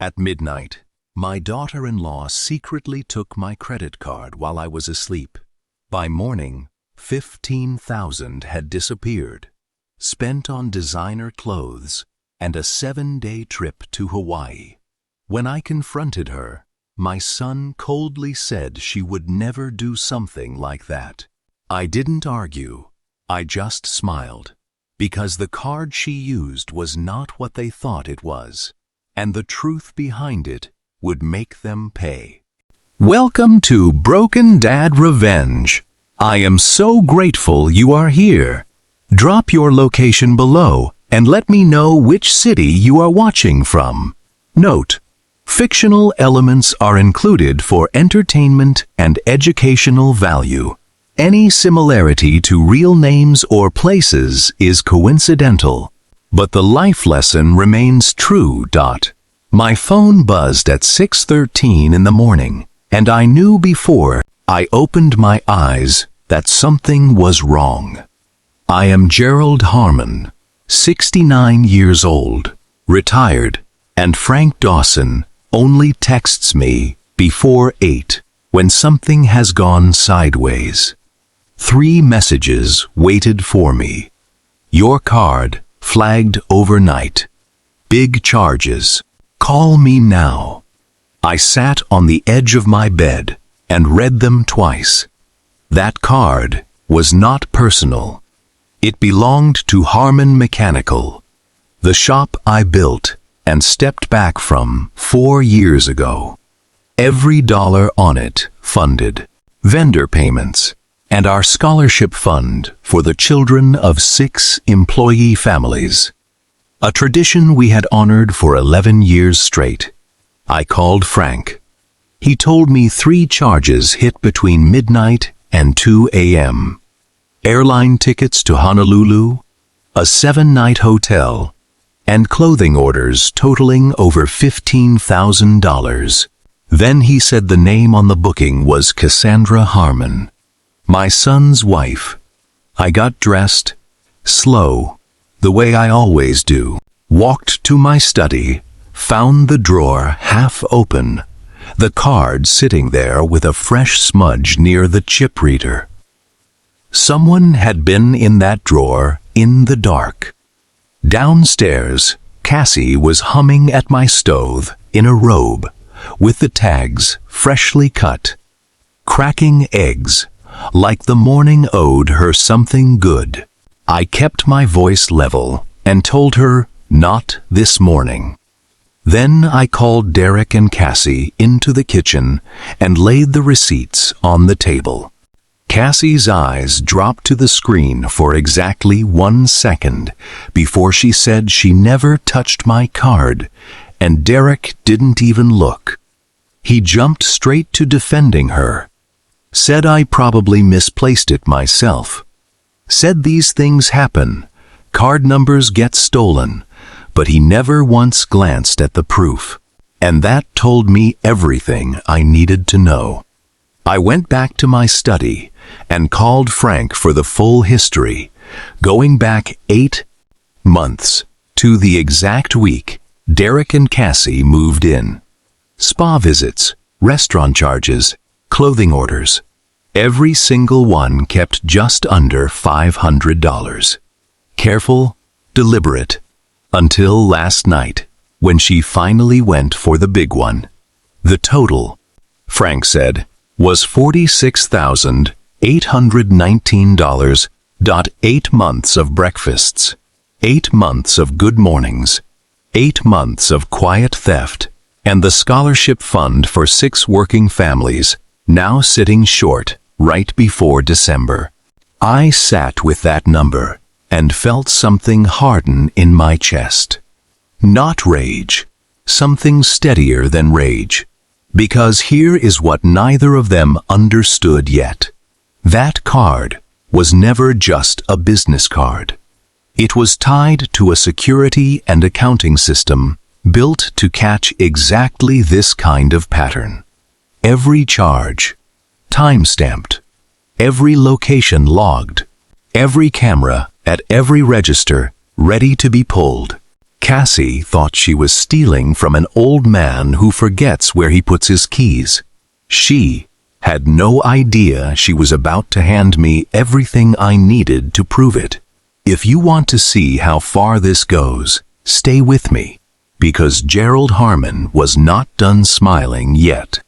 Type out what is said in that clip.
At midnight, my daughter-in-law secretly took my credit card while I was asleep. By morning, $15,000 had disappeared, spent on designer clothes and a 7-day trip to Hawaii. When I confronted her, my son coldly said she would never do something like that. I didn't argue, I just smiled, because the card she used was not what they thought it was, and the truth behind it would make them pay. Welcome to Broken Dad Revenge. I am so grateful you are here. Drop your location below and let me know which city you are watching from. Note: fictional elements are included for entertainment and educational value. Any similarity to real names or places is coincidental, but the life lesson remains true. My phone buzzed at 6:13 in the morning, and I knew before I opened my eyes that something was wrong. I am Gerald Harmon, 69 years old, retired, and Frank Dawson only texts me before 8 when something has gone sideways. 3 messages waited for me. Your card flagged overnight. Big charges. Call me now. I sat on the edge of my bed and read them twice. That card was not personal. It belonged to Harmon Mechanical, the shop I built and stepped back from 4 years ago. Every dollar on it funded vendor payments and our scholarship fund for the children of 6 employee families. A tradition we had honored for 11 years straight. I called Frank. He told me 3 charges hit between midnight and 2 a.m. Airline tickets to Honolulu, a 7-night hotel, and clothing orders totaling over $15,000. Then he said the name on the booking was Cassandra Harmon, my son's wife. I got dressed, slow, the way I always do, walked to my study, found the drawer half open, the card sitting there with a fresh smudge near the chip reader. Someone had been in that drawer in the dark. Downstairs, Cassie was humming at my stove in a robe, with the tags freshly cut, cracking eggs, like the morning owed her something good. I kept my voice level and told her, not this morning. Then I called Derek and Cassie into the kitchen and laid the receipts on the table. Cassie's eyes dropped to the screen for exactly 1 second before she said she never touched my card, and Derek didn't even look. He jumped straight to defending her. Said I probably misplaced it myself. Said these things happen, card numbers get stolen, but he never once glanced at the proof. And that told me everything I needed to know. I went back to my study and called Frank for the full history, going back 8 months to the exact week Derek and Cassie moved in. Spa visits, restaurant charges, clothing orders. Every single one kept just under $500. Careful, deliberate, until last night, when she finally went for the big one. The total, Frank said, was $46,819. 8 months of breakfasts, 8 months of good mornings, 8 months of quiet theft, and the scholarship fund for 6 working families, now sitting short right before December. I sat with that number and felt something harden in my chest. Not rage, something steadier than rage. Because here is what neither of them understood yet. That card was never just a business card. It was tied to a security and accounting system built to catch exactly this kind of pattern. Every charge, time-stamped, every location logged, every camera at every register ready to be pulled. Cassie thought she was stealing from an old man who forgets where he puts his keys. She had no idea she was about to hand me everything I needed to prove it. If you want to see how far this goes, stay with me, because Gerald Harmon was not done smiling yet.